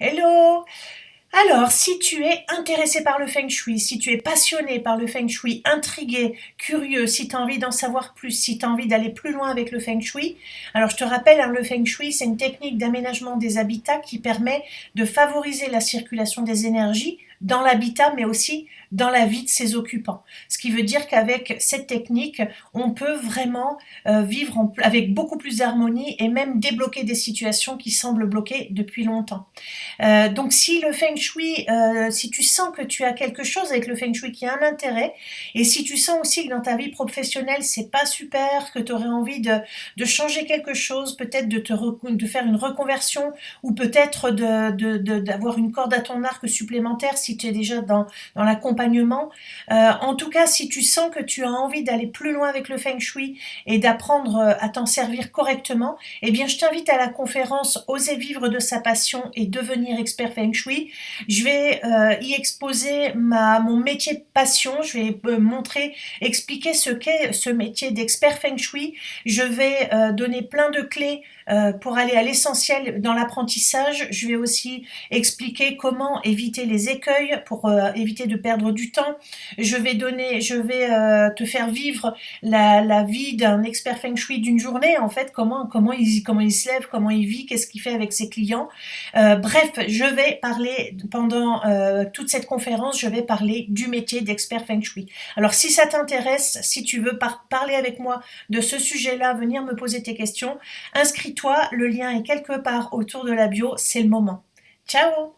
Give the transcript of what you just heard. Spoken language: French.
Hello! Alors, si tu es intéressé par le Feng Shui, si tu es passionné par le Feng Shui, intrigué, curieux, si tu as envie d'en savoir plus, si tu as envie d'aller plus loin avec le Feng Shui, alors je te rappelle, hein, le Feng Shui, c'est une technique d'aménagement des habitats qui permet de favoriser la circulation des énergies dans l'habitat, mais aussi dans la vie de ses occupants. Ce qui veut dire qu'avec cette technique, on peut vraiment vivre avec beaucoup plus d'harmonie et même débloquer des situations qui semblent bloquées depuis longtemps. Donc si le Feng Shui, si tu sens que tu as quelque chose avec le Feng Shui qui a un intérêt, et si tu sens aussi que dans ta vie professionnelle c'est pas super, que tu aurais envie de changer quelque chose, peut-être de faire une reconversion, ou peut-être d'avoir une corde à ton arc supplémentaire si tu es déjà dans l'accompagnement. En tout cas, si tu sens que tu as envie d'aller plus loin avec le Feng Shui et d'apprendre à t'en servir correctement, eh bien je t'invite à la conférence Oser vivre de sa passion et devenir expert Feng Shui. Je vais y exposer mon métier de passion, je vais montrer, expliquer ce qu'est ce métier d'expert Feng Shui. Je vais donner plein de clés pour aller à l'essentiel dans l'apprentissage. Je vais aussi expliquer comment éviter les écueils pour éviter de perdre du temps. Je vais te faire vivre la vie d'un expert Feng Shui d'une journée, en fait, comment il se lève, comment il vit, qu'est-ce qu'il fait avec ses clients. Bref, je vais parler pendant toute cette conférence, je vais parler du métier d'expert Feng Shui. Alors si ça t'intéresse, si tu veux parler avec moi de ce sujet-là, venir me poser tes questions, inscris-toi, le lien est quelque part autour de la bio, c'est le moment. Ciao!